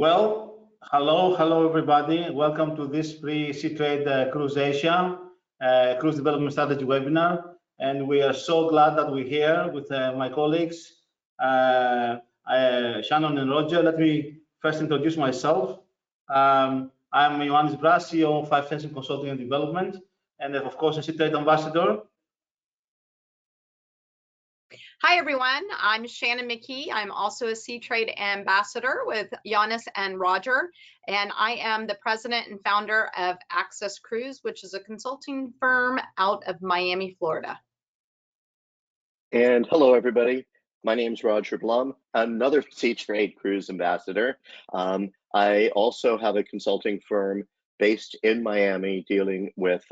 Well, hello everybody. Welcome to this pre-Seatrade Cruise Asia Cruise Development Strategy webinar. And we are so glad that we're here with my colleagues, Shannon and Roger. Let me first introduce myself. I'm Ioannis Bras, CEO of 5 Sensing Consulting and Development, and of course, a Seatrade ambassador. Hi everyone, I'm Shannon McKee. I'm also a Seatrade ambassador with Ioannis and Roger, and I am the president and founder of Access Cruise, which is a consulting firm out of Miami, Florida. And hello everybody, my name is Roger Blum, another Seatrade Cruise ambassador. I also have a consulting firm based in Miami dealing with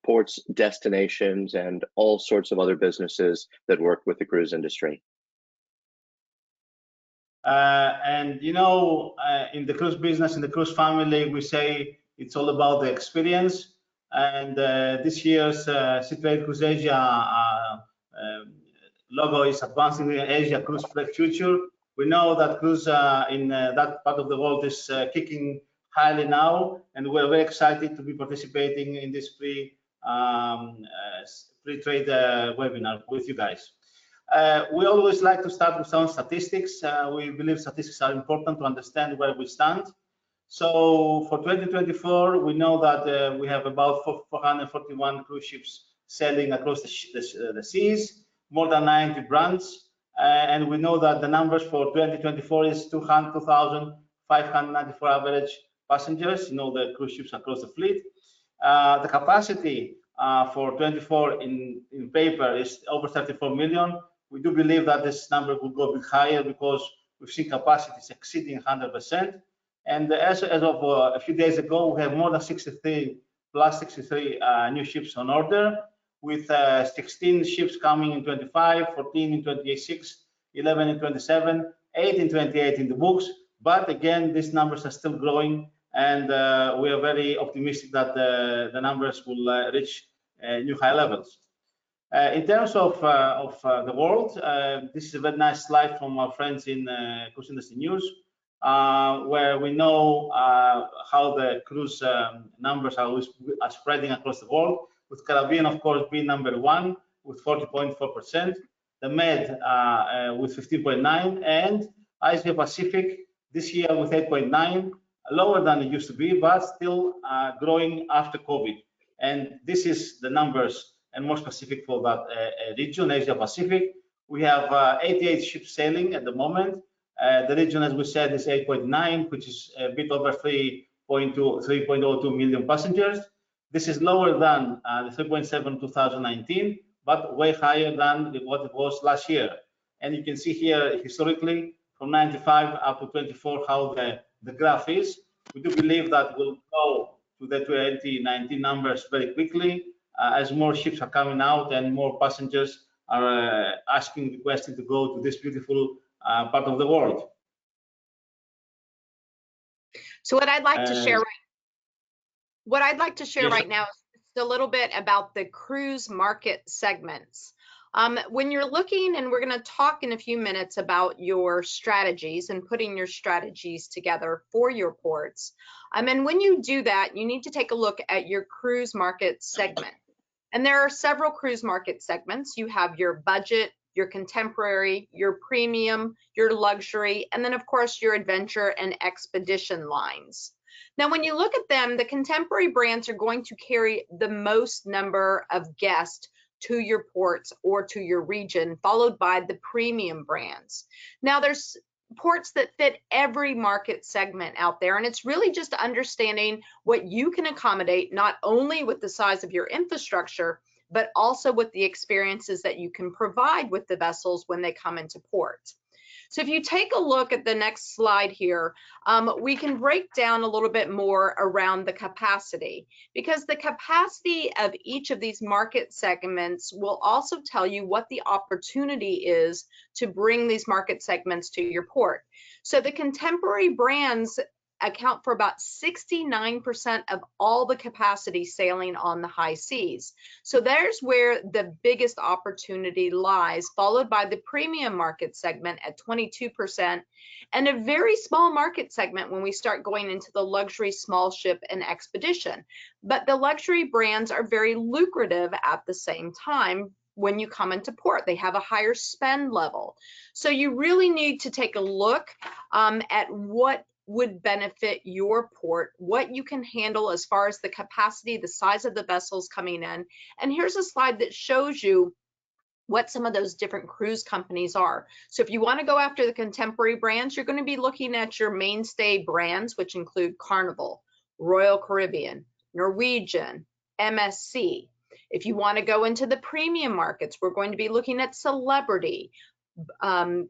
ports, destinations, and all sorts of other businesses that work with the cruise industry. And you know, in the cruise business, in the cruise family, we say it's all about the experience. And this year's Seatrade Cruise Asia logo is Advancing Asia Cruise Flag Future. We know that cruise in that part of the world is kicking highly now, and we're very excited to be participating in this pre-trade webinar with you guys. We always like to start with some statistics. We believe statistics are important to understand where we stand. So for 2024, we know that we have about 441 cruise ships sailing across the seas, more than 90 brands, and we know that the numbers for 2024 is 2,594 average passengers, you know, the cruise ships across the fleet. The capacity for 24 in paper is over 34 million. We do believe that this number will go a bit higher because we've seen capacities exceeding 100%. And as of a few days ago, we have more than 63 new ships on order, with 16 ships coming in 25, 14 in 26, 11 in 27, 8 in 28 in the books. But again, these numbers are still growing, and we are very optimistic that the numbers will reach new high levels. In terms of the world, this is a very nice slide from our friends in Cruise Industry News, where we know how the cruise numbers are spreading across the world, with Caribbean, of course, being number one with 40.4%, the Med with 15.9%, and Asia Pacific this year with 8.9%, lower than it used to be, but still growing after COVID. And this is the numbers, and more specific for that region, Asia Pacific. We have 88 ships sailing at the moment. The region, as we said, is 8.9, which is a bit over 3.02 million passengers. This is lower than the 3.7 2019, but way higher than what it was last year. And you can see here historically from 95 up to 24 how the graph is. We do believe that we'll go to the 2019 numbers very quickly as more ships are coming out and more passengers are requesting to go to this beautiful part of the world. So what I'd like to share right now is just a little bit about the cruise market segments. When you're looking, and we're going to talk in a few minutes about your strategies and putting your strategies together for your ports. And when you do that, you need to take a look at your cruise market segment. And there are several cruise market segments. You have your budget, your contemporary, your premium, your luxury, and then of course your adventure and expedition lines. Now, when you look at them, the contemporary brands are going to carry the most number of guests to your ports or to your region, followed by the premium brands. Now, there's ports that fit every market segment out there, and it's really just understanding what you can accommodate, not only with the size of your infrastructure, but also with the experiences that you can provide with the vessels when they come into port. So if you take a look at the next slide here, we can break down a little bit more around the capacity, because the capacity of each of these market segments will also tell you what the opportunity is to bring these market segments to your port. So the contemporary brands account for about 69% of all the capacity sailing on the high seas. So there's where the biggest opportunity lies, followed by the premium market segment at 22%, and a very small market segment when we start going into the luxury small ship and expedition. But the luxury brands are very lucrative at the same time. When you come into port, they have a higher spend level. So you really need to take a look at what would benefit your port, what you can handle as far as the capacity, the size of the vessels coming in. And here's a slide that shows you what some of those different cruise companies are. So if you want to go after the contemporary brands, you're going to be looking at your mainstay brands, which include Carnival, Royal Caribbean, Norwegian, MSC. If you want to go into the premium markets, we're going to be looking at Celebrity,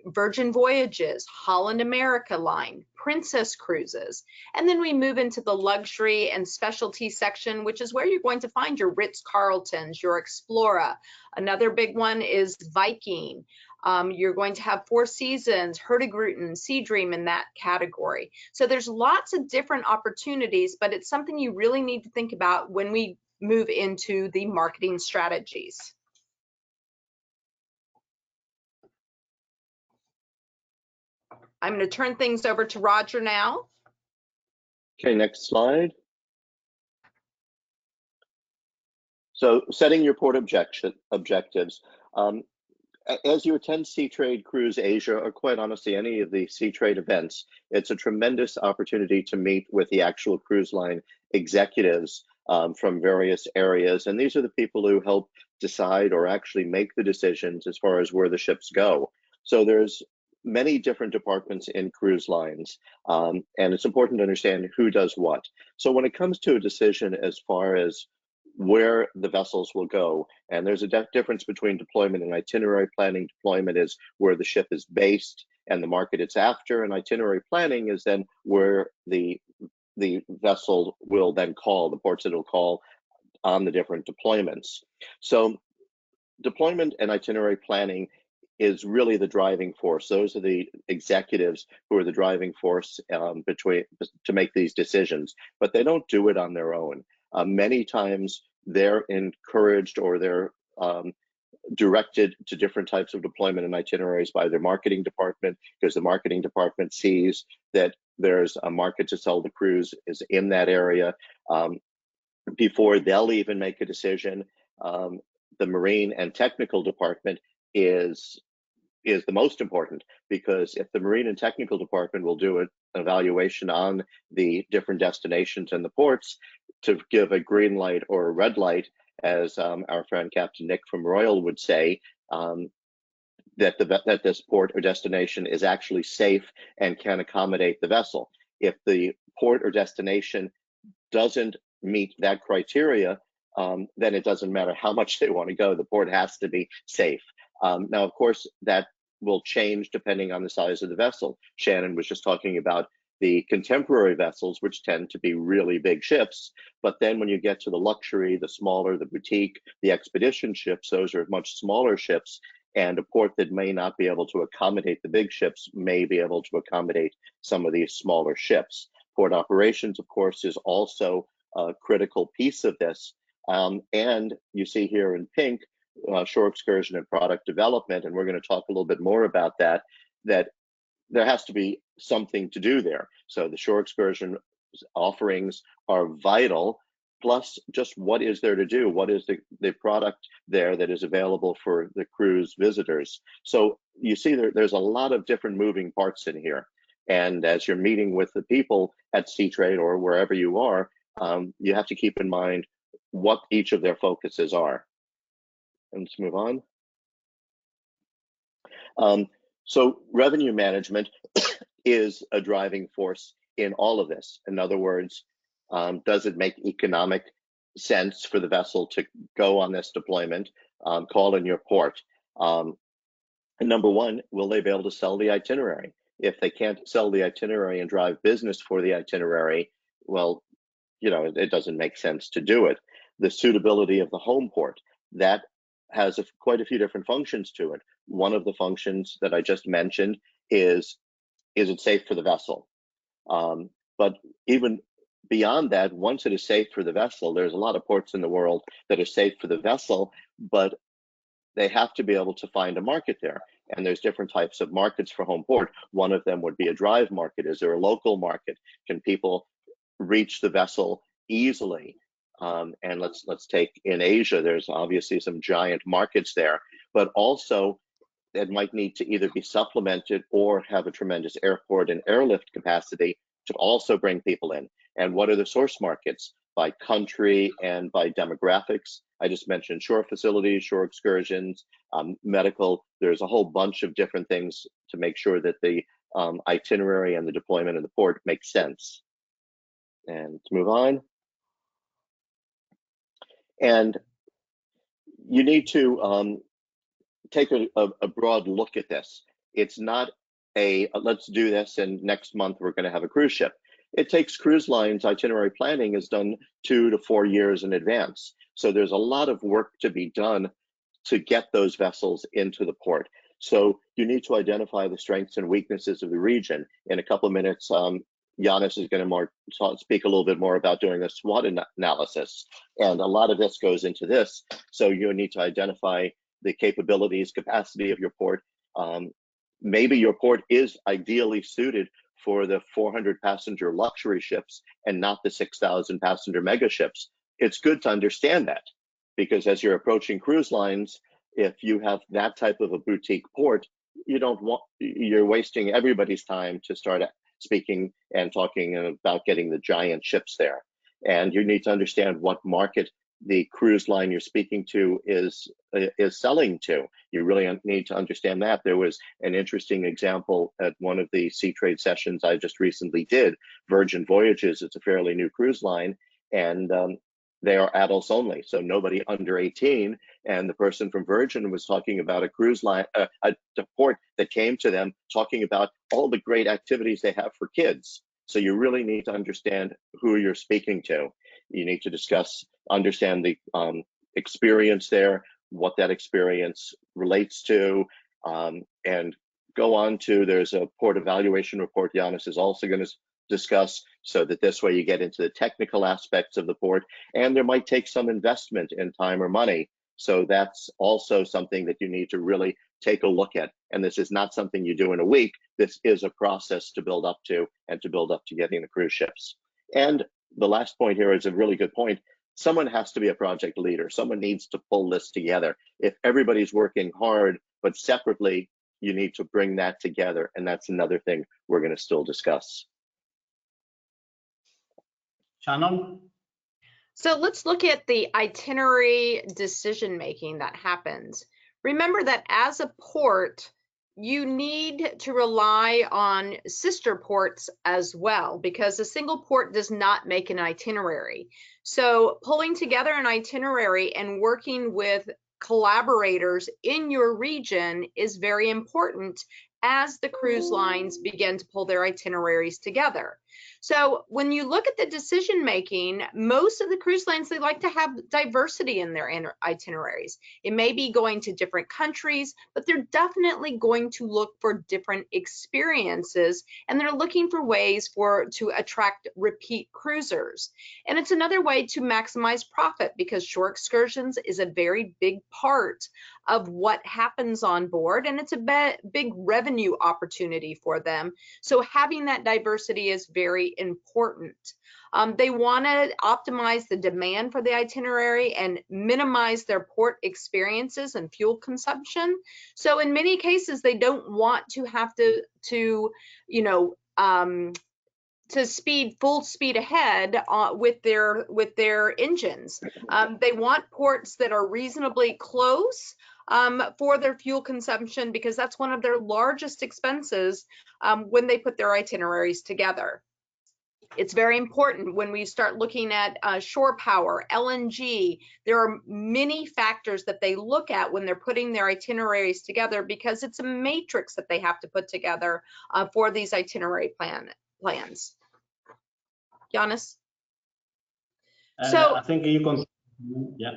Virgin Voyages, Holland America Line, Princess Cruises. And then we move into the luxury and specialty section, which is where you're going to find your Ritz-Carltons, your Explora. Another big one is Viking. You're going to have Four Seasons, Hurtigruten, Sea Dream in that category. So there's lots of different opportunities, but it's something you really need to think about when we move into the marketing strategies. I'm going to turn things over to Roger now. Okay, next slide. So setting your port objectives. As you attend Seatrade Cruise Asia, or quite honestly, any of the Seatrade events, it's a tremendous opportunity to meet with the actual cruise line executives from various areas. And these are the people who help decide or actually make the decisions as far as where the ships go. So there's many different departments in cruise lines, and it's important to understand who does what. So when it comes to a decision as far as where the vessels will go, and there's a difference between deployment and itinerary planning. Deployment is where the ship is based and the market it's after, and itinerary planning is then where the vessel will then call, the ports it'll call on the different deployments. So deployment and itinerary planning is really the driving force. Those are the executives who are the driving force to make these decisions, but they don't do it on their own. Many times they're encouraged or they're directed to different types of deployment and itineraries by their marketing department, because the marketing department sees that there's a market to sell the cruise is in that area. Before they'll even make a decision, the marine and technical department is the most important, because if the marine and technical department will do an evaluation on the different destinations and the ports to give a green light or a red light, as our friend Captain Nick from Royal would say, that this port or destination is actually safe and can accommodate the vessel. If the port or destination doesn't meet that criteria, then it doesn't matter how much they want to go. The port has to be safe. Now, of course, that will change depending on the size of the vessel. Shannon was just talking about the contemporary vessels, which tend to be really big ships. But then when you get to the luxury, the smaller, the boutique, the expedition ships, those are much smaller ships. And a port that may not be able to accommodate the big ships may be able to accommodate some of these smaller ships. Port operations, of course, is also a critical piece of this. And you see here in pink, shore excursion and product development, and we're going to talk a little bit more about that there has to be something to do there. So the shore excursion offerings are vital, plus just what is there to do? What is the product there that is available for the cruise visitors? So you see there's a lot of different moving parts in here. And as you're meeting with the people at Seatrade or wherever you are, you have to keep in mind what each of their focuses are. And let's move on. So revenue management is a driving force in all of this. In other words, does it make economic sense for the vessel to go on this deployment, call in your port? And number one, will they be able to sell the itinerary? If they can't sell the itinerary and drive business for the itinerary, well, it doesn't make sense to do it. The suitability of the home port, that has quite a few different functions to it. One of the functions that I just mentioned is it safe for the vessel? But even beyond that, once it is safe for the vessel, there's a lot of ports in the world that are safe for the vessel, but they have to be able to find a market there. And there's different types of markets for home port. One of them would be a drive market. Is there a local market? Can people reach the vessel easily? And let's take in Asia, there's obviously some giant markets there, but also it might need to either be supplemented or have a tremendous airport and airlift capacity to also bring people in. And what are the source markets by country and by demographics? I just mentioned shore facilities, shore excursions, medical. There's a whole bunch of different things to make sure that the itinerary and the deployment in the port makes sense. And to move on. And you need to take a broad look at this. It's not a let's do this and next month we're going to have a cruise ship. It takes cruise lines, itinerary planning is done 2 to 4 years in advance. So there's a lot of work to be done to get those vessels into the port. So you need to identify the strengths and weaknesses of the region. In a couple of minutes, Giannis is going to speak a little bit more about doing a SWOT analysis. And a lot of this goes into this. So you need to identify the capabilities, capacity of your port. Maybe your port is ideally suited for the 400 passenger luxury ships and not the 6,000 passenger mega ships. It's good to understand that, because as you're approaching cruise lines, if you have that type of a boutique port, you're wasting everybody's time to start speaking and talking about getting the giant ships there. And you need to understand what market the cruise line you're speaking to is selling to. You really need to understand that. There was an interesting example at one of the Seatrade sessions I just recently did. Virgin Voyages, it's a fairly new cruise line, and they are adults only, so nobody under 18. And the person from Virgin was talking about a cruise line, a port that came to them talking about all the great activities they have for kids. So you really need to understand who you're speaking to. You need to understand the experience there, what that experience relates to, and go on to, there's a port evaluation report Giannis is also going to discuss, so that this way you get into the technical aspects of the port, and there might take some investment in time or money. So that's also something that you need to really take a look at. And this is not something you do in a week. This is a process to build up to, and to build up to getting the cruise ships. And the last point here is a really good point. Someone has to be a project leader. Someone needs to pull this together. If everybody's working hard, but separately, you need to bring that together. And that's another thing we're going to still discuss. Shannon? So let's look at the itinerary decision making that happens. Remember that as a port, you need to rely on sister ports as well, because a single port does not make an itinerary. So pulling together an itinerary and working with collaborators in your region is very important as the cruise lines begin to pull their itineraries together. So when you look at the decision making, most of the cruise lines, they like to have diversity in their itineraries. It may be going to different countries, but they're definitely going to look for different experiences, and they're looking for ways to attract repeat cruisers. And it's another way to maximize profit, because shore excursions is a very big part of what happens on board, and it's a big revenue opportunity for them. So having that diversity is very important. They want to optimize the demand for the itinerary and minimize their port experiences and fuel consumption. So in many cases, they don't want to have to full speed ahead with their engines. They want ports that are reasonably close for their fuel consumption, because that's one of their largest expenses when they put their itineraries together. It's very important when we start looking at shore power, LNG. There are many factors that they look at when they're putting their itineraries together, because it's a matrix that they have to put together for these itinerary plans. Giannis? I think you can, yeah.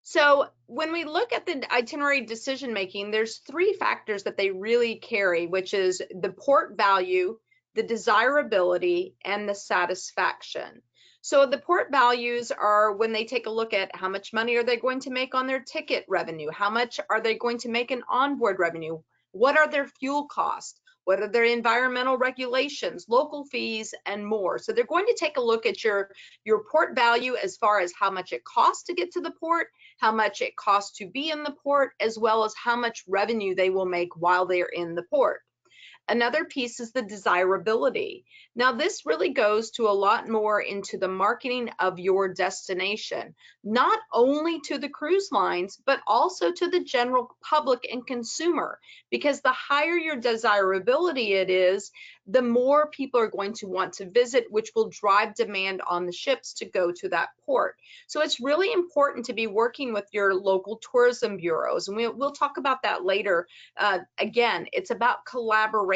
So when we look at the itinerary decision making, there's 3 factors that they really carry, which is the port value, the desirability, and the satisfaction. So the port values are when they take a look at how much money are they going to make on their ticket revenue, how much are they going to make in onboard revenue, what are their fuel costs, what are their environmental regulations, local fees, and more. So they're going to take a look at your port value as far as how much it costs to get to the port, how much it costs to be in the port, as well as how much revenue they will make while they're in the port. Another piece is the desirability. Now, this really goes to a lot more into the marketing of your destination, not only to the cruise lines, but also to the general public and consumer, because the higher your desirability it is, the more people are going to want to visit, which will drive demand on the ships to go to that port. So it's really important to be working with your local tourism bureaus, and we'll talk about that later. Again, it's about collaboration.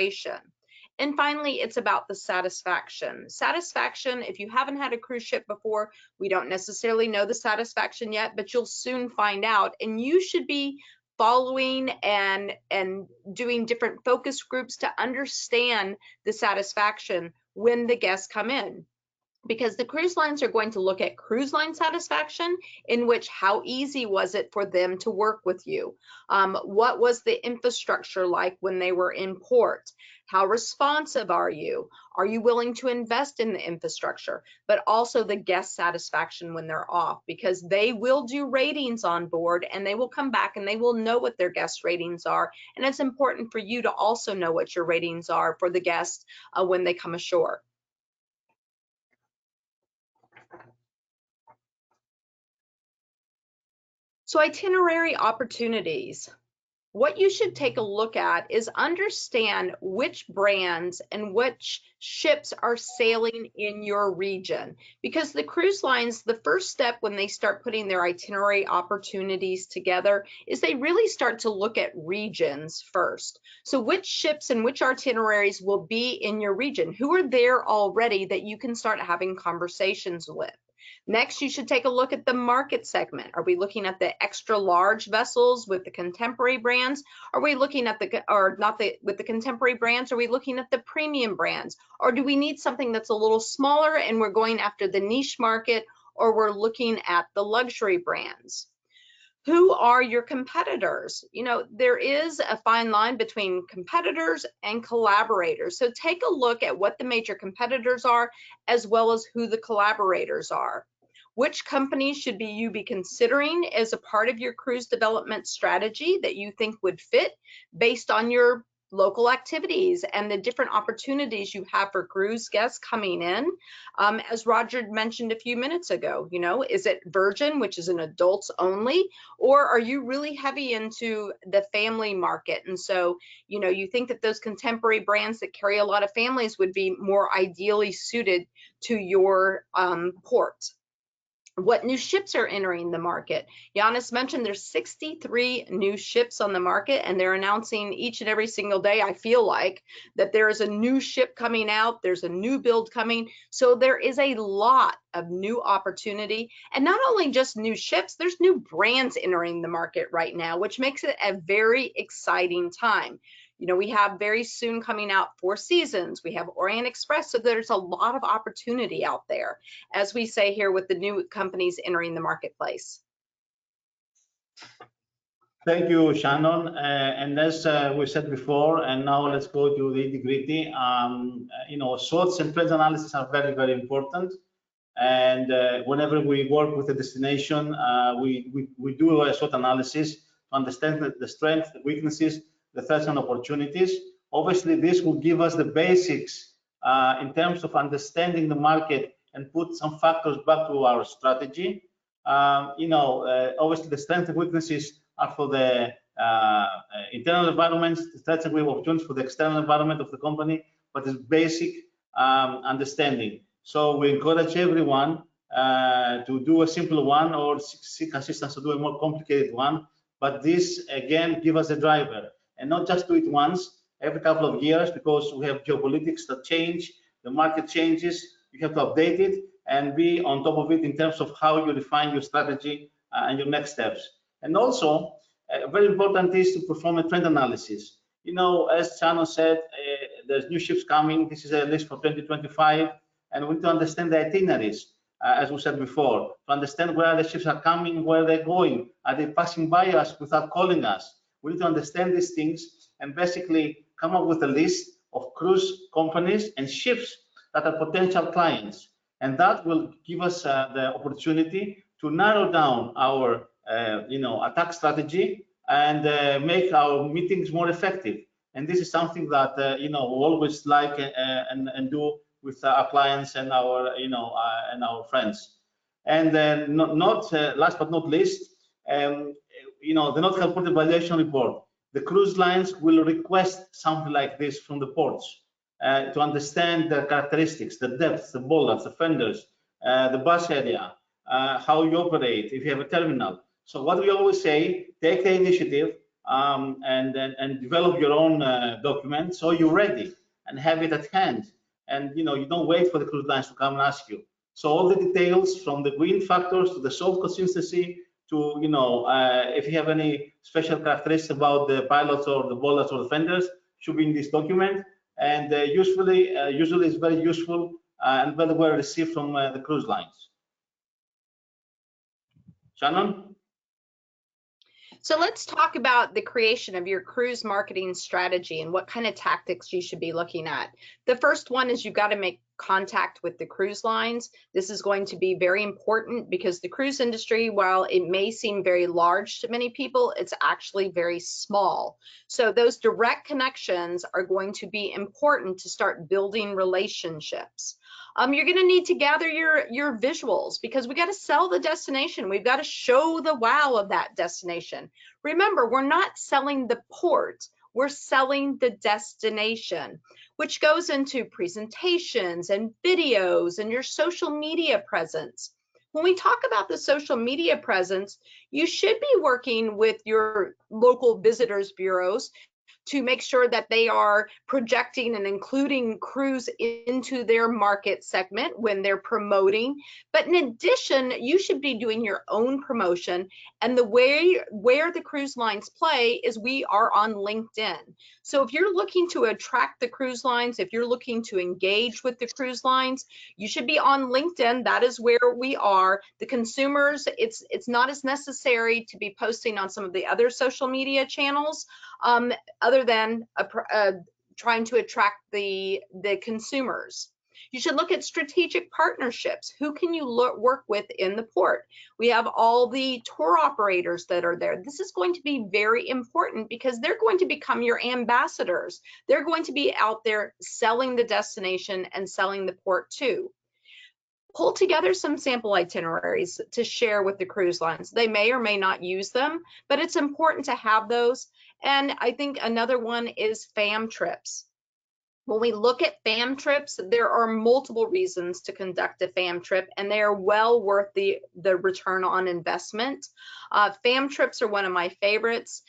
And finally, it's about the satisfaction. Satisfaction, if you haven't had a cruise ship before, we don't necessarily know the satisfaction yet, but you'll soon find out. And you should be following and doing different focus groups to understand the satisfaction when the guests come in. Because the cruise lines are going to look at cruise line satisfaction, in which how easy was it for them to work with you? What was the infrastructure like when they were in port? How responsive are you? Are you willing to invest in the infrastructure? But also the guest satisfaction when they're off, because they will do ratings on board and they will come back and they will know what their guest ratings are. And it's important for you to also know what your ratings are for the guests when they come ashore. So itinerary opportunities. What you should take a look at is understand which brands and which ships are sailing in your region. Because the cruise lines, the first step when they start putting their itinerary opportunities together is they really start to look at regions first. So which ships and which itineraries will be in your region? Who are there already that you can start having conversations with? Next, you should take a look at the market segment. Are we looking at the extra large vessels with the contemporary brands? Are we looking at with the contemporary brands? Are we looking at the premium brands? Or do we need something that's a little smaller and we're going after the niche market, or we're looking at the luxury brands? Who are your competitors? You know, there is a fine line between competitors and collaborators. So take a look at what the major competitors are, as well as who the collaborators are. Which companies should you be considering as a part of your cruise development strategy that you think would fit based on your local activities and the different opportunities you have for cruise guests coming in? As Roger mentioned a few minutes ago, you know, is it Virgin, which is an adults only, or are you really heavy into the family market? And so, you know, you think that those contemporary brands that carry a lot of families would be more ideally suited to your port. What new ships are entering the market? Giannis mentioned there's 63 new ships on the market, and they're announcing each and every single day, I feel like, that there is a new ship coming out, there's a new build coming. So there is a lot of new opportunity, and not only just new ships, there's new brands entering the market right now, which makes it a very exciting time. You know, we have very soon coming out Four Seasons, we have Orient Express, so there's a lot of opportunity out there, as we say here, with the new companies entering the marketplace. Thank you, Shannon. And as we said before, and now let's go to the nitty-gritty. You know, SWOTs and trend analysis are very, very important. And whenever we work with a destination, we do a SWOT analysis to understand the strengths, the weaknesses, the threats and opportunities. Obviously, this will give us the basics in terms of understanding the market and put some factors back to our strategy. You know, obviously the strengths and weaknesses are for the internal environments, the threats and opportunities for the external environment of the company, but it's basic understanding. So we encourage everyone to do a simple one or seek assistance to do a more complicated one. But this, again, give us a driver, and not just do it once, every couple of years, because we have geopolitics that change, the market changes, you have to update it and be on top of it in terms of how you refine your strategy and your next steps. And also, very important is to perform a trend analysis. You know, as Shannon said, there's new ships coming. This is a list for 2025, and we need to understand the itineraries, as we said before, to understand where the ships are coming, where they're going. Are they passing by us without calling us? We need to understand these things and basically come up with a list of cruise companies and ships that are potential clients. And that will give us the opportunity to narrow down our attack strategy and make our meetings more effective. And this is something that we always like and do with our clients and our and our friends. And then last but not least, the not reported valuation report. The cruise lines will request something like this from the ports to understand the characteristics, the depth, the bollards, the fenders, the bus area, how you operate, if you have a terminal. So what we always say, take the initiative and develop your own document so you're ready and have it at hand. And you don't wait for the cruise lines to come and ask you. So all the details from the green factors to the salt consistency to if you have any special characteristics about the pilots or the bollards or the fenders should be in this document. And usually it's very useful and very well received from the cruise lines. Shannon? So let's talk about the creation of your cruise marketing strategy and what kind of tactics you should be looking at. The first one is you've got to make contact with the cruise lines. This is going to be very important because the cruise industry, while it may seem very large to many people, it's actually very small. So those direct connections are going to be important to start building relationships. You're going to need to gather your visuals because we got to sell the destination. We've got to show the wow of that destination. Remember, we're not selling the port, we're selling the destination, which goes into presentations and videos and your social media presence. When we talk about the social media presence, you should be working with your local visitors bureaus to make sure that they are projecting and including cruise into their market segment when they're promoting. But in addition, you should be doing your own promotion. And the way where the cruise lines play is we are on LinkedIn. So if you're looking to attract the cruise lines, if you're looking to engage with the cruise lines, you should be on LinkedIn. That is where we are. The consumers, it's not as necessary to be posting on some of the other social media channels, other than trying to attract the consumers. You should look at strategic partnerships. Who can you work with in the port? We have all the tour operators that are there. This is going to be very important because they're going to become your ambassadors. They're going to be out there selling the destination and selling the port too. Pull together some sample itineraries to share with the cruise lines. They may or may not use them, but it's important to have those. And I think another one is fam trips. When we look at fam trips, there are multiple reasons to conduct a fam trip, and they are well worth the return on investment. Fam trips are one of my favorites.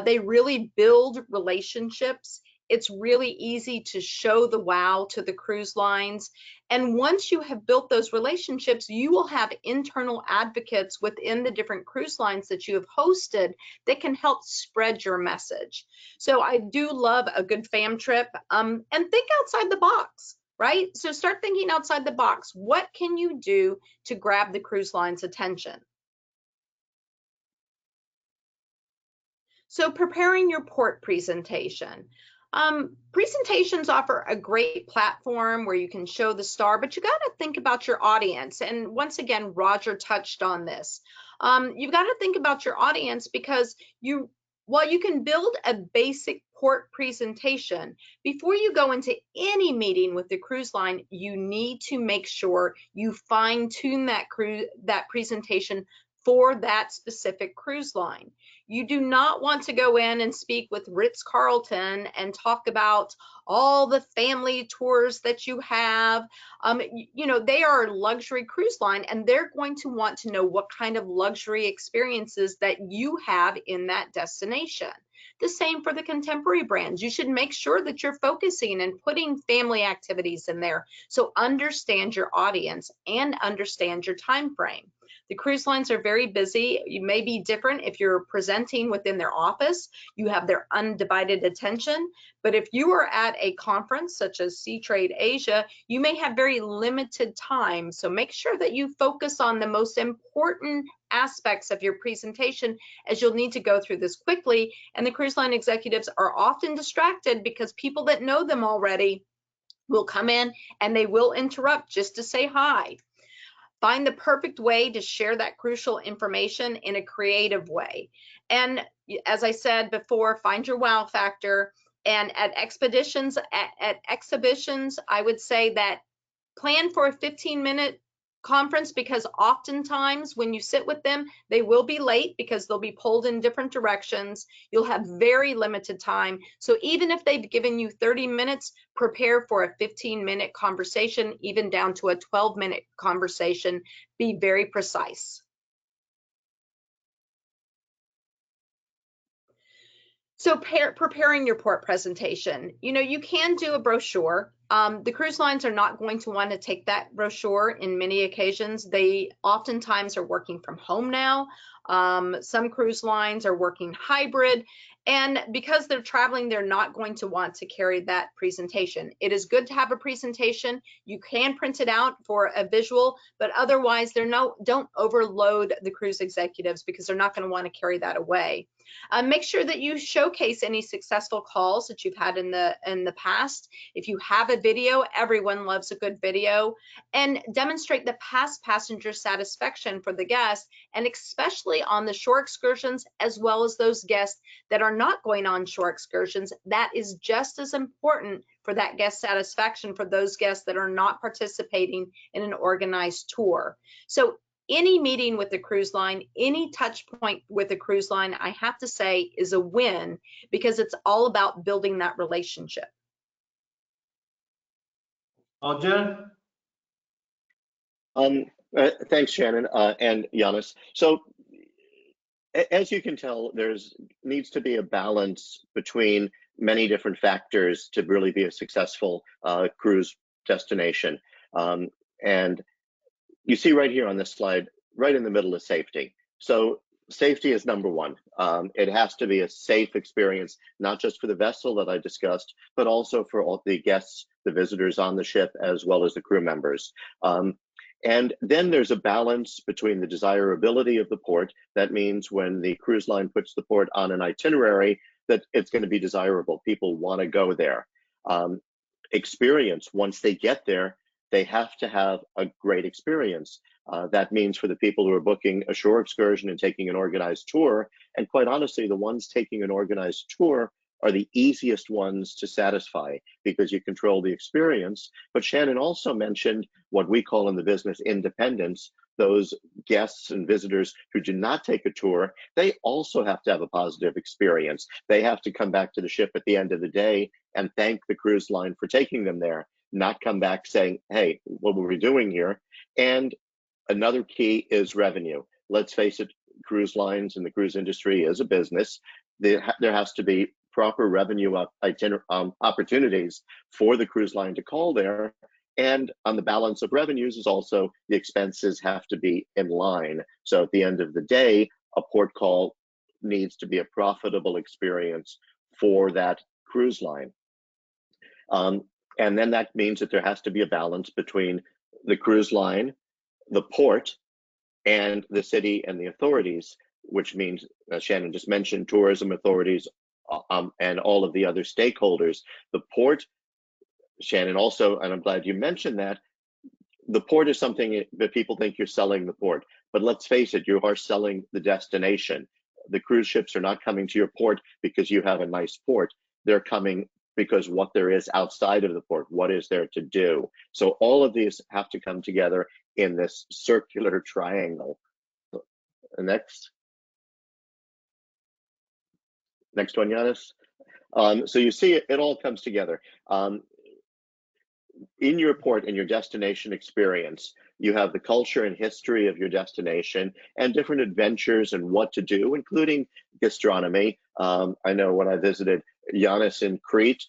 They really build relationships. It's really easy to show the wow to the cruise lines. And once you have built those relationships, you will have internal advocates within the different cruise lines that you have hosted that can help spread your message. So I do love a good fam trip, and think outside the box, right? So start thinking outside the box. What can you do to grab the cruise line's attention? So preparing your port presentation. Presentations offer a great platform where you can show the star, but you got to think about your audience. And once again, Roger touched on this. You've got to think about your audience because while you can build a basic port presentation, before you go into any meeting with the cruise line, you need to make sure you fine-tune that presentation for that specific cruise line. You do not want to go in and speak with Ritz-Carlton and talk about all the family tours that you have. They are a luxury cruise line, and they're going to want to know what kind of luxury experiences that you have in that destination. The same for the contemporary brands. You should make sure that you're focusing and putting family activities in there. So understand your audience and understand your time frame. The cruise lines are very busy. You may be different if you're presenting within their office, you have their undivided attention. But if you are at a conference such as Seatrade Asia, you may have very limited time. So make sure that you focus on the most important aspects of your presentation, as you'll need to go through this quickly. And the cruise line executives are often distracted because people that know them already will come in and they will interrupt just to say hi. Find the perfect way to share that crucial information in a creative way. And as I said before, find your wow factor. And at exhibitions, I would say that plan for a 15-minute conference, because oftentimes when you sit with them, they will be late because they'll be pulled in different directions. You'll have very limited time. So even if they've given you 30 minutes, prepare for a 15-minute conversation, even down to a 12-minute conversation. Be very precise. So preparing your port presentation, you can do a brochure. The cruise lines are not going to want to take that brochure in many occasions. They oftentimes are working from home now. Some cruise lines are working hybrid. And because they're traveling, they're not going to want to carry that presentation. It is good to have a presentation. You can print it out for a visual, but otherwise don't overload the cruise executives, because they're not going to want to carry that away. Make sure that you showcase any successful calls that you've had in the past. If you have a video, everyone loves a good video, and demonstrate the past passenger satisfaction for the guest, and especially on the shore excursions, as well as those guests that are not going on shore excursions. That is just as important for that guest satisfaction for those guests that are not participating in an organized tour. So any meeting with the cruise line, any touch point with the cruise line, I have to say is a win, because it's all about building that relationship. Roger? Thanks, Shannon and Giannis. So as you can tell, needs to be a balance between many different factors to really be a successful cruise destination. And you see right here on this slide, right in the middle is safety. So safety is number one. It has to be a safe experience, not just for the vessel that I discussed, but also for all the guests, the visitors on the ship, as well as the crew members. And then there's a balance between the desirability of the port. That means when the cruise line puts the port on an itinerary, that it's going to be desirable. People want to go there. Experience, once they get there, they have to have a great experience. That means for the people who are booking a shore excursion and taking an organized tour, and quite honestly, the ones taking an organized tour are the easiest ones to satisfy, because you control the experience. But Shannon also mentioned what we call in the business independence. Those guests and visitors who do not take a tour, they also have to have a positive experience. They have to come back to the ship at the end of the day and thank the cruise line for taking them there, not come back saying, hey, what were we doing here? And another key is revenue. Let's face it, cruise lines and the cruise industry is a business. There has to be proper revenue opportunities for the cruise line to call there. And on the balance of revenues is also the expenses have to be in line. So at the end of the day, a port call needs to be a profitable experience for that cruise line. And then that means that there has to be a balance between the cruise line, the port, and the city and the authorities, which means, as Shannon just mentioned, tourism authorities and all of the other stakeholders. The port, Shannon also, and I'm glad you mentioned that, the port is something that people think you're selling the port, but let's face it, you are selling the destination. The cruise ships are not coming to your port because you have a nice port. They're coming because what there is outside of the port, what is there to do? So all of these have to come together in this circular triangle. Next one, Giannis. So you see it all comes together. In your port and your destination experience, you have the culture and history of your destination and different adventures and what to do, including gastronomy. I know when I visited Yanis in Crete,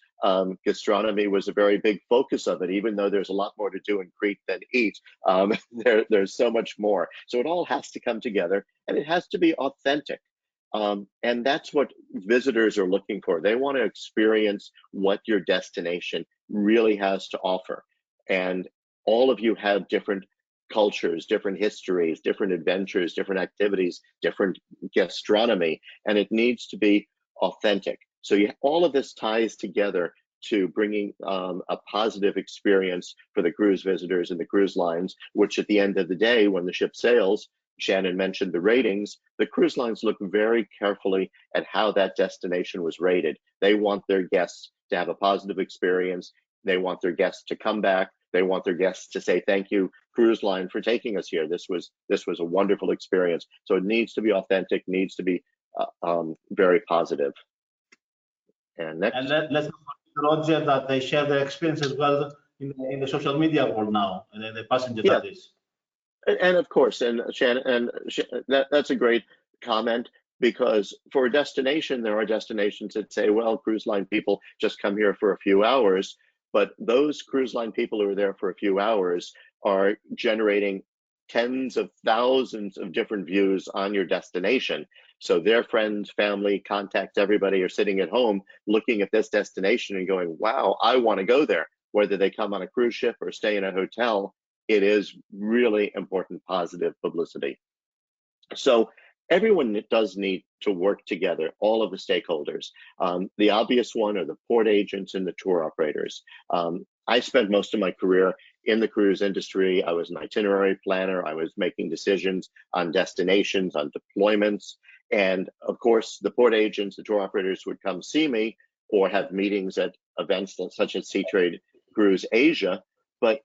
gastronomy was a very big focus of it, even though there's a lot more to do in Crete than eat. There's so much more. So it all has to come together, and it has to be authentic. And that's what visitors are looking for. They want to experience what your destination really has to offer. And all of you have different cultures, different histories, different adventures, different activities, different gastronomy, and it needs to be authentic. So all of this ties together to bringing a positive experience for the cruise visitors and the cruise lines, which at the end of the day, when the ship sails, Shannon mentioned the ratings, the cruise lines look very carefully at how that destination was rated. They want their guests to have a positive experience. They want their guests to come back. They want their guests to say, thank you, cruise line, for taking us here. This was a wonderful experience. So it needs to be authentic, needs to be very positive. And next. And let's Roger, that they share their experience as well in the social media world now, and the passenger that is. And of course, and Shannon, that's a great comment, because for a destination, there are destinations that say, well, cruise line people just come here for a few hours, but those cruise line people who are there for a few hours are generating tens of thousands of different views on your destination. So their friends, family, contacts, everybody are sitting at home looking at this destination and going, wow, I want to go there, whether they come on a cruise ship or stay in a hotel. It is really important positive publicity. So everyone does need to work together, all of the stakeholders. The obvious one are the port agents and the tour operators. I spent most of my career in the cruise industry. I was an itinerary planner. I was making decisions on destinations, on deployments. And of course, the port agents, the tour operators would come see me or have meetings at events such as Seatrade Cruise Asia. But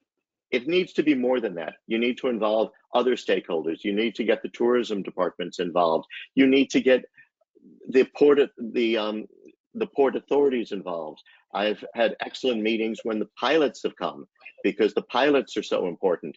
it needs to be more than that. You need to involve other stakeholders. You need to get the tourism departments involved. You need to get the port authorities involved. I've had excellent meetings when the pilots have come, because the pilots are so important.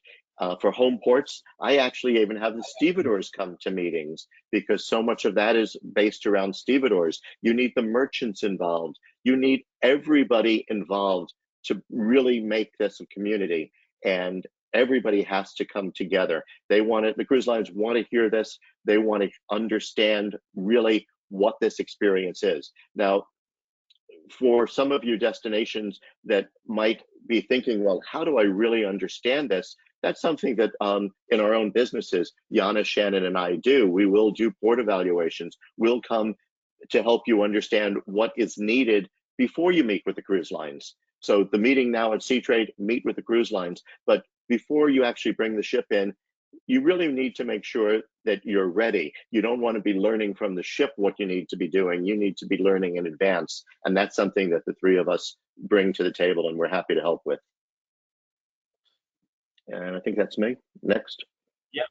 For home ports, I actually even have the stevedores come to meetings, because so much of that is based around stevedores. You need the merchants involved. You need everybody involved to really make this a community. And everybody has to come together. They want it, the cruise lines want to hear this. They want to understand really what this experience is. Now, for some of you destinations that might be thinking, well, how do I really understand this? That's something that in our own businesses, Yana, Shannon, and I do. We will do port evaluations. We'll come to help you understand what is needed before you meet with the cruise lines. So the meeting now at Seatrade, meet with the cruise lines, but before you actually bring the ship in, you really need to make sure that you're ready. You don't want to be learning from the ship what you need to be doing. You need to be learning in advance. And that's something that the three of us bring to the table, and we're happy to help with. And I think that's me. Next. Yeah,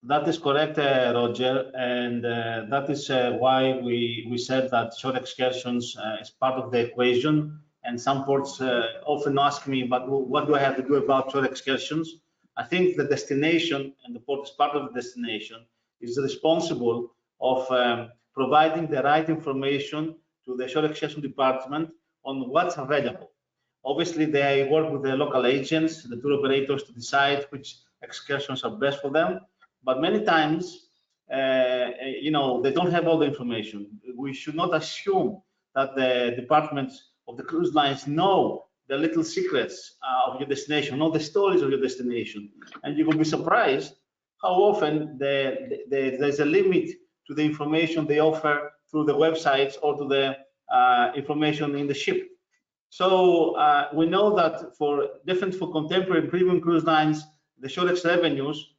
that is correct, Roger. And that is why we said that short excursions is part of the equation. And some ports often ask me, but what do I have to do about short excursions? I think the destination, and the port is part of the destination, is responsible of providing the right information to the short excursion department on what's available. Obviously, they work with the local agents, the tour operators, to decide which excursions are best for them. But many times, they don't have all the information. We should not assume that the departments of the cruise lines know the little secrets of your destination, know the stories of your destination. And you will be surprised how often there's a limit to the information they offer through the websites or to the information in the ship. So we know that for contemporary premium cruise lines, the short revenues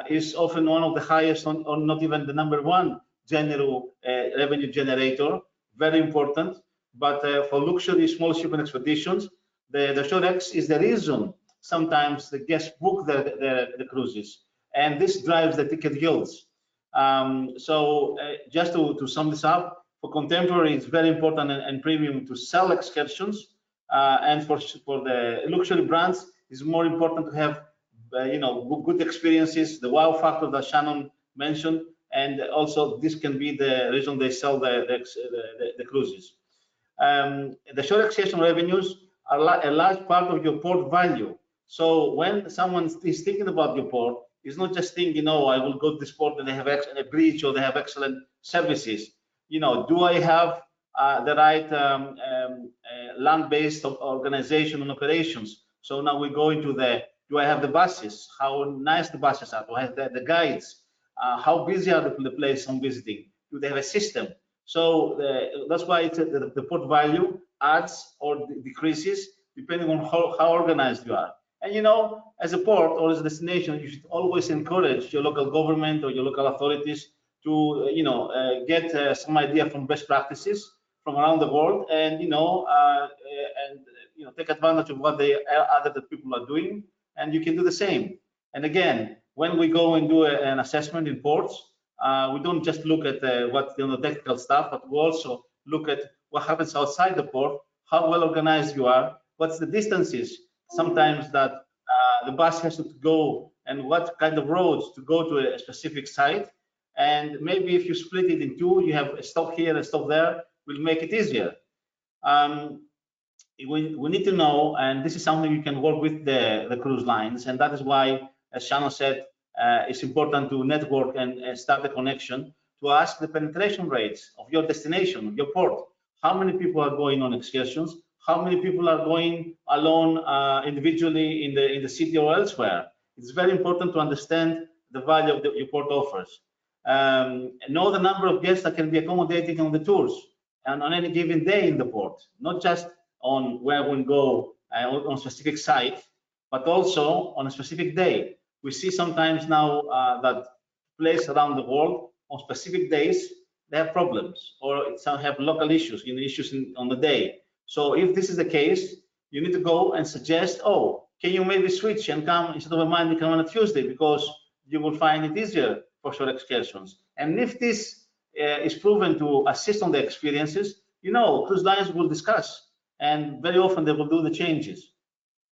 is often one of the highest, or not even the number one general revenue generator, very important. But for luxury small ship and expeditions, the short X is the reason sometimes the guests book the cruises, and this drives the ticket yields. So just to sum this up, for contemporary, it's very important and premium to sell excursions, and for the luxury brands, it's more important to have good experiences, the wow factor that Shannon mentioned, and also this can be the reason they sell the cruises. The shore excursion revenues are a large part of your port value. So when someone is thinking about your port, it's not just thinking, oh, I will go to this port and they have a bridge or they have excellent services. Do I have the right land-based organization and operations? So now we go into do I have the buses? How nice the buses are? Do I have the guides? How busy are the place I'm visiting? Do they have a system? So that's why the port value adds or decreases depending on how organized you are. And as a port or as a destination, you should always encourage your local government or your local authorities to get some idea from best practices from around the world, and take advantage of what other people are doing, and you can do the same. And again, when we go and do an assessment in ports, we don't just look at what technical stuff, but we also look at what happens outside the port, how well organized you are, what's the distances sometimes that the bus has to go, and what kind of roads to go to a specific site. And maybe if you split it in two, you have a stop here and a stop there, will make it easier. We need to know, and this is something you can work with the cruise lines, and that is why, as Shannon said, it's important to network and start a connection to ask the penetration rates of your destination, of your port. How many people are going on excursions? How many people are going alone individually in the city or elsewhere? It's very important to understand the value of your port offers. Know the number of guests that can be accommodated on the tours and on any given day in the port, not just on where we go on a specific site, but also on a specific day. We see sometimes now that places around the world on specific days, they have problems, or some have local issues, issues on the day. So if this is the case, you need to go and suggest, oh, can you maybe switch and come instead of a Monday, come on a Tuesday, because you will find it easier for short excursions. And if this is proven to assist on the experiences, cruise lines will discuss, and very often they will do the changes.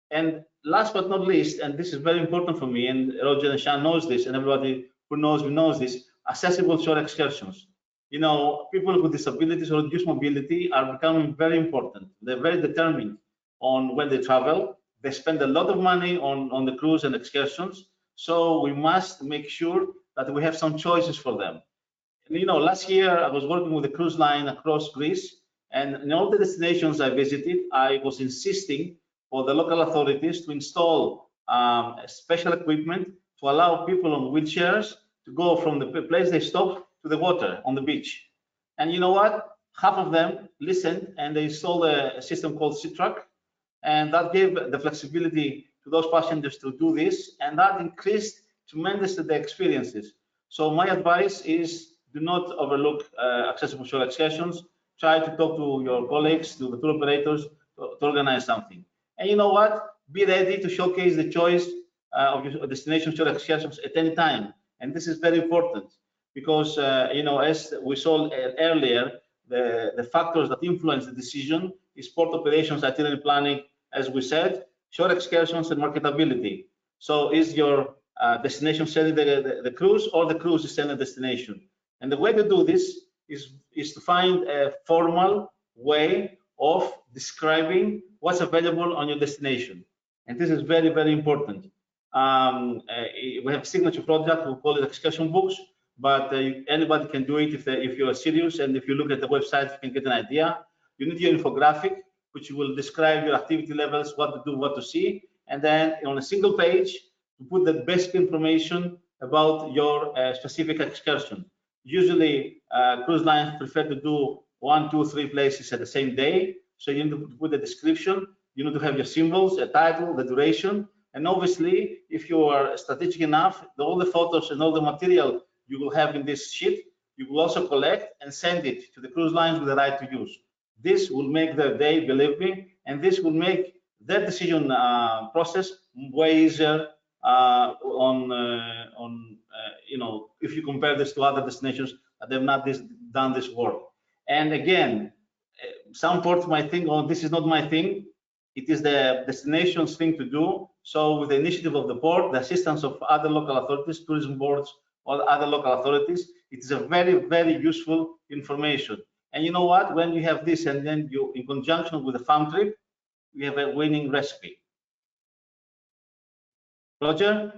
And last but not least, and this is very important for me, and Roger and Sean knows this, and everybody who knows me knows this, accessible short excursions. People with disabilities or reduced mobility are becoming very important. They're very determined on when they travel. They spend a lot of money on the cruise and excursions. So we must make sure that we have some choices for them. And, last year I was working with a cruise line across Greece, and in all the destinations I visited, I was insisting for the local authorities to install special equipment to allow people on wheelchairs to go from the place they stopped to the water on the beach. And you know what? Half of them listened, and they installed a system called Seatrade, and that gave the flexibility to those passengers to do this, and that increased tremendously the experiences. So my advice is, do not overlook accessible shore excursions. Try to talk to your colleagues, to the tour operators, to organize something. And you know what? Be ready to showcase the choice of your destination shore excursions at any time. And this is very important because, as we saw earlier, the factors that influence the decision is port operations, itinerary planning, as we said, shore excursions, and marketability. So is your destination selling the cruise, or the cruise is selling the destination? And the way to do this is to find a formal way of describing what's available on your destination. And this is very, very important. We have a signature product, we call it excursion books, but anybody can do it if you're serious, and if you look at the website, you can get an idea. You need your infographic, which will describe your activity levels, what to do, what to see, and then on a single page, to put the basic information about your specific excursion. Usually, cruise lines prefer to do 1, 2, 3 places at the same day. So you need to put the description, you need to have your symbols, a title, the duration, and obviously, if you are strategic enough, all the photos and all the material you will have in this sheet, you will also collect and send it to the cruise lines with the right to use. This will make their day, believe me, and this will make their decision process way easier if you compare this to other destinations that have not done this work. And again, some ports might think, oh, this is not my thing. It is the destination's thing to do. So with the initiative of the port, the assistance of other local authorities, tourism boards, or other local authorities, it is a very, very useful information. And you know what? When you have this, and then you, in conjunction with the farm trip, we have a winning recipe. Roger?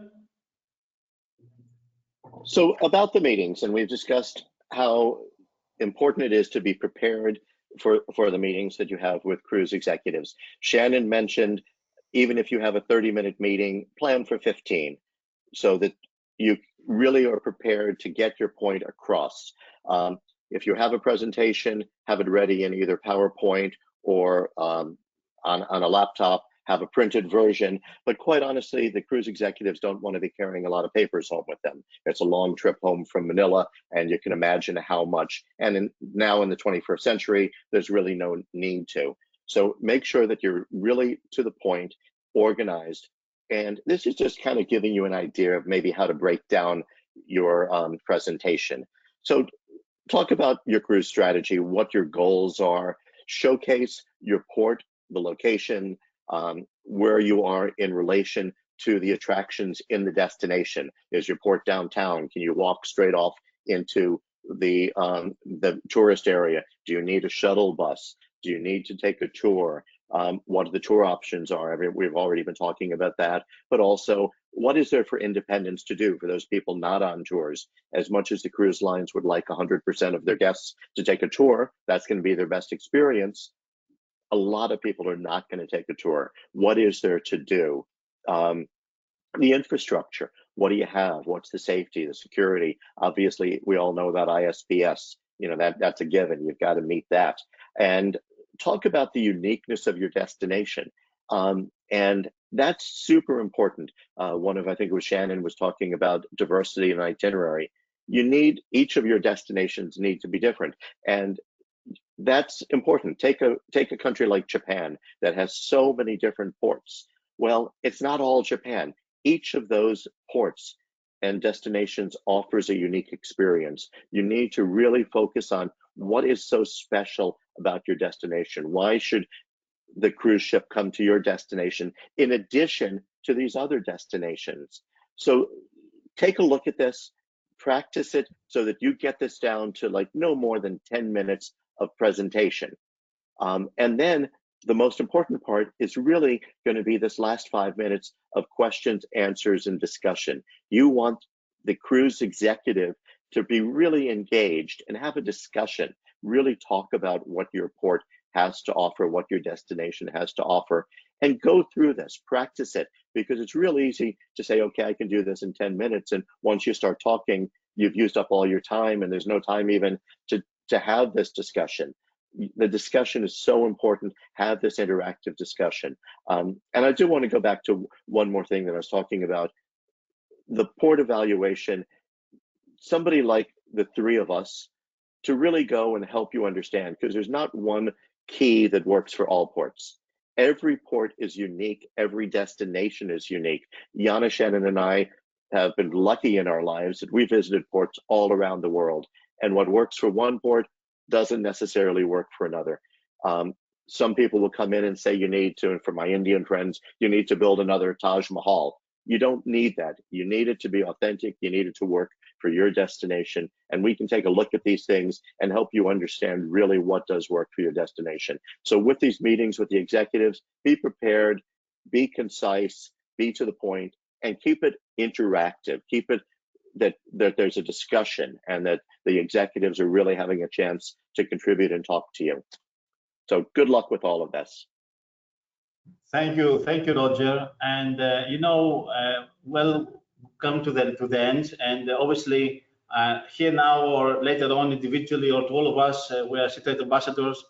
So about the meetings, and we've discussed how important it is to be prepared for the meetings that you have with cruise executives. Shannon mentioned, even if you have a 30-minute meeting, plan for 15, so that you really are prepared to get your point across. If you have a presentation, have it ready in either PowerPoint or on a laptop, have a printed version. But quite honestly, the cruise executives don't want to be carrying a lot of papers home with them. It's a long trip home from Manila, and you can imagine how much, and now in the 21st century, there's really no need to. So make sure that you're really to the point, organized. And this is just kind of giving you an idea of maybe how to break down your presentation. So talk about your cruise strategy, what your goals are, showcase your port, the location, where you are in relation to the attractions in the destination. Is your port downtown? Can you walk straight off into the tourist area? Do you need a shuttle bus? Do you need to take a tour? What the tour options are? I mean, we've already been talking about that, but also what is there for independents to do for those people not on tours? As much as the cruise lines would like 100% of their guests to take a tour, that's going to be their best experience. A lot of people are not going to take a tour. What is there to do? The infrastructure, what do you have? What's the safety, the security? Obviously, we all know about ISPS. You know, that's a given. You've got to meet that. And talk about the uniqueness of your destination. And that's super important. I think it was Shannon was talking about diversity and itinerary. Each of your destinations need to be different. And that's important. Take a country like Japan that has so many different ports. Well, it's not all Japan. Each of those ports and destinations offers a unique experience. You need to really focus on what is so special about your destination. Why should the cruise ship come to your destination in addition to these other destinations? So take a look at this, practice it so that you get this down to like no more than 10 minutes of presentation. And then the most important part is really going to be this last 5 minutes of questions, answers, and discussion. You want the cruise executive to be really engaged and have a discussion, really talk about what your port has to offer, what your destination has to offer, and go through this, practice it, because it's real easy to say, okay, I can do this in 10 minutes. And once you start talking, you've used up all your time and there's no time even to have this discussion. The discussion is so important. Have this interactive discussion. And I do want to go back to one more thing that I was talking about, the port evaluation. Somebody like the three of us to really go and help you understand, because there's not one key that works for all ports. Every port is unique. Every destination is unique. Yana, Shannon, and I have been lucky in our lives that we visited ports all around the world. And what works for one port doesn't necessarily work for another. Some people will come in and say you need to, and for my Indian friends, you need to build another Taj Mahal. You don't need that. You need it to be authentic. You need it to work for your destination. And we can take a look at these things and help you understand really what does work for your destination. So with these meetings with the executives, be prepared, be concise, be to the point, and keep it interactive. Keep it that there's a discussion and that the executives are really having a chance to contribute and talk to you. So good luck with all of this. Thank you, Roger. And well, come to the end. And obviously, here now or later on, individually or to all of us, we are Seatrade ambassadors.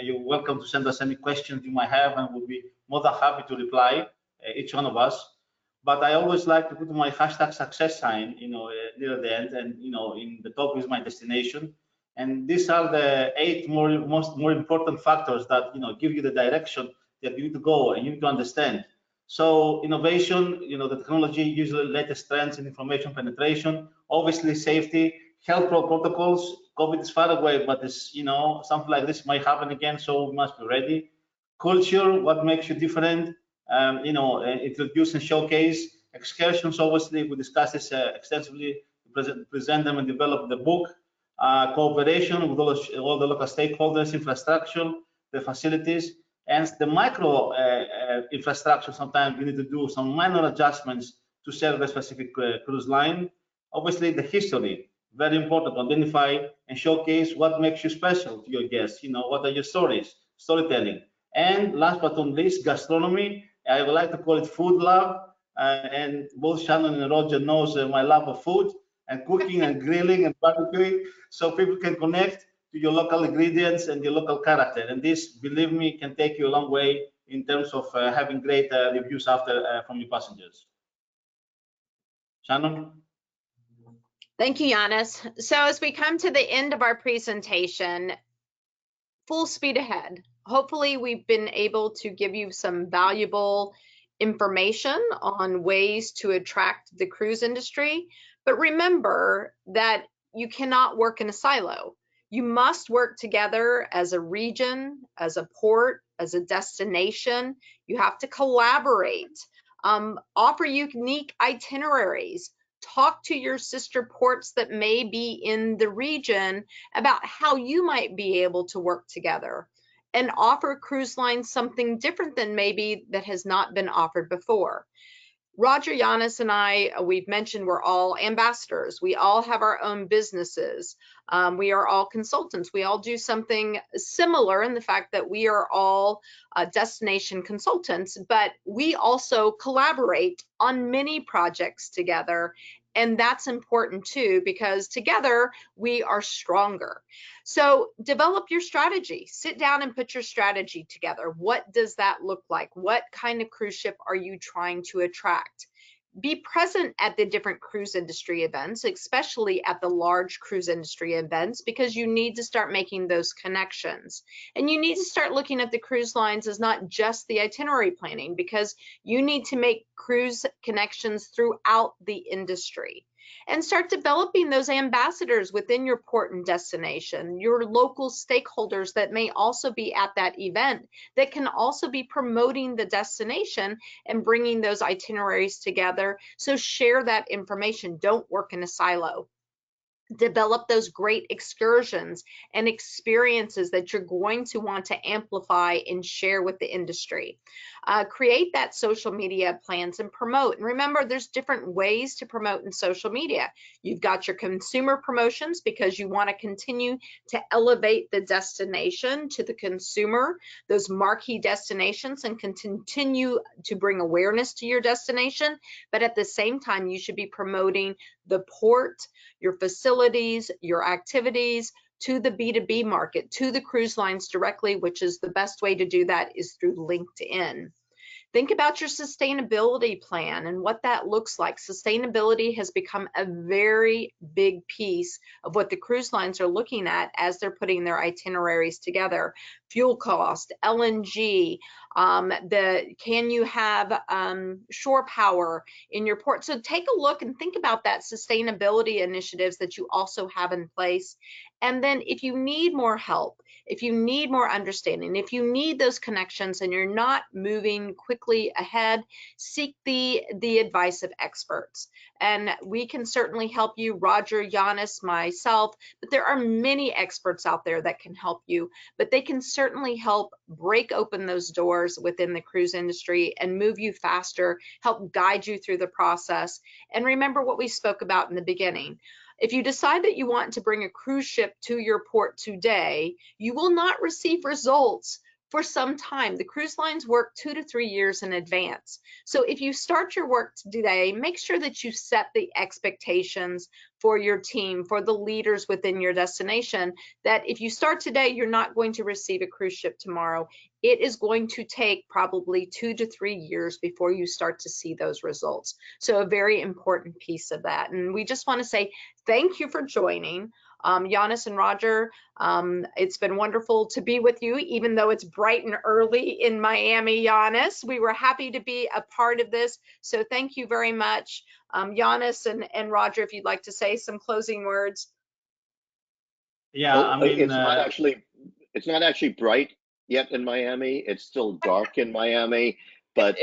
You're welcome to send us any questions you might have, and we'll be more than happy to reply, each one of us. But I always like to put my hashtag success sign, near the end, and in the top is my destination. And these are the 8 more important factors that give you the direction that you need to go and you need to understand. So innovation, the technology, usually latest trends in information penetration, obviously safety, health protocols. COVID is far away, but this, something like this might happen again, so we must be ready. Culture, what makes you different? Introduce and showcase. Excursions, obviously, we discussed this extensively, present them and develop the book. cooperation with all the local stakeholders, infrastructure, the facilities, and the micro infrastructure. Sometimes we need to do some minor adjustments to serve a specific cruise line. Obviously, the history, very important to identify and showcase what makes you special to your guests. What are your stories, storytelling. And last but not least, gastronomy. I would like to call it food love. And both Shannon and Roger knows my love of food and cooking and grilling and barbecuing, so people can connect to your local ingredients and your local character. And this, believe me, can take you a long way in terms of having great reviews after from your passengers. Shannon? Thank you, Giannis. So as we come to the end of our presentation, full speed ahead. Hopefully we've been able to give you some valuable information on ways to attract the cruise industry. But remember that you cannot work in a silo. You must work together as a region, as a port, as a destination. You have to collaborate, offer unique itineraries, talk to your sister ports that may be in the region about how you might be able to work together, and offer cruise lines something different than maybe that has not been offered before. Roger, Giannis, and I, we've mentioned we're all ambassadors. We all have our own businesses. We are all consultants. We all do something similar in the fact that we are all destination consultants, but we also collaborate on many projects together. And that's important too, because together we are stronger. So develop your strategy. Sit down and put your strategy together. What does that look like? What kind of cruise ship are you trying to attract? Be present at the different cruise industry events, especially at the large cruise industry events, because you need to start making those connections. And you need to start looking at the cruise lines as not just the itinerary planning, because you need to make cruise connections throughout the industry. And start developing those ambassadors within your port and destination, your local stakeholders that may also be at that event, that can also be promoting the destination and bringing those itineraries together. So share that information. Don't work in a silo. Develop those great excursions and experiences that you're going to want to amplify and share with the industry. Create that social media plans and promote. And remember, there's different ways to promote in social media. You've got your consumer promotions, because you want to continue to elevate the destination to the consumer, those marquee destinations, and continue to bring awareness to your destination. But at the same time, you should be promoting the port, your facilities, your activities to the B2B market, to the cruise lines directly, which is the best way to do that is through LinkedIn. Think about your sustainability plan and what that looks like. Sustainability has become a very big piece of what the cruise lines are looking at as they're putting their itineraries together. Fuel cost, LNG, can you have shore power in your port? So take a look and think about that sustainability initiatives that you also have in place. And then if you need more help, if you need more understanding, if you need those connections and you're not moving quickly ahead, seek the advice of experts. And we can certainly help you, Roger, Giannis, myself, but there are many experts out there that can help you, but they can certainly help break open those doors within the cruise industry and move you faster, help guide you through the process. And remember what we spoke about in the beginning. If you decide that you want to bring a cruise ship to your port today, you will not receive results for some time. The cruise lines work 2 to 3 years in advance. So if you start your work today, make sure that you set the expectations for your team, for the leaders within your destination, that if you start today, you're not going to receive a cruise ship tomorrow. It is going to take probably 2 to 3 years before you start to see those results. So a very important piece of that. And we just want to say thank you for joining. Giannis and Roger, it's been wonderful to be with you, even though it's bright and early in Miami, Giannis. We were happy to be a part of this. So thank you very much. Giannis and Roger, if you'd like to say some closing words. Yeah, I mean, it's not actually bright yet in Miami. It's still dark in Miami, but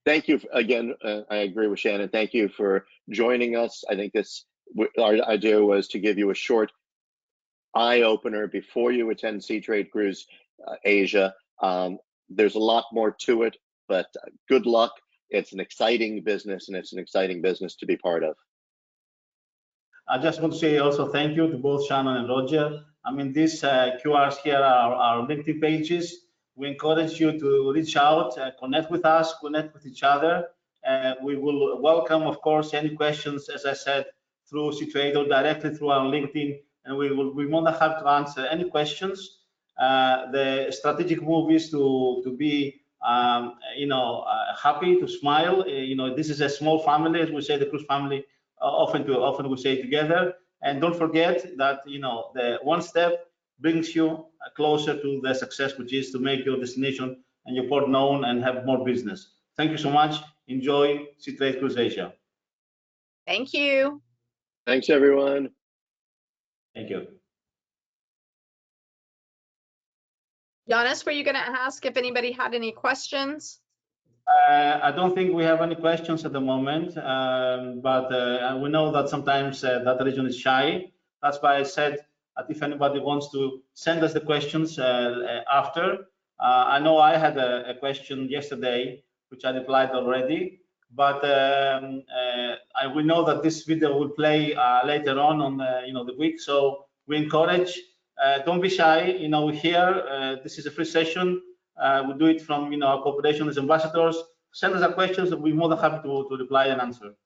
thank you again. I agree with Shannon. Thank you for joining us. I think this our idea was to give you a short eye opener before you attend Seatrade Cruise Asia. There's a lot more to it, but good luck. It's an exciting business, and it's an exciting business to be part of. I just want to say also thank you to both Shannon and Roger. I mean, these QRs here are our LinkedIn pages. We encourage you to reach out, connect with us, connect with each other. We will welcome, of course, any questions, as I said, through Seatrade or directly through our LinkedIn, and we will be more than happy to answer any questions. The strategic move is to be, happy, to smile. This is a small family, as we say, the cruise family. Often we say together, and don't forget that the one step brings you closer to the success, which is to make your destination and your port known and have more business. Thank you so much. Enjoy Seatrade Cruise Asia. Thank you. Thanks, everyone. Thank you. Giannis, were you going to ask if anybody had any questions? I don't think we have any questions at the moment, but we know that sometimes that region is shy. That's why I said that if anybody wants to send us the questions after. I know I had a question yesterday, which I replied already, but we know that this video will play later on the week. So we encourage, don't be shy. Here, this is a free session. We do it from our cooperation as ambassadors. Send us our questions, and we'll be more than happy to reply and answer.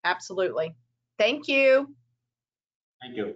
Absolutely. Thank you. Thank you.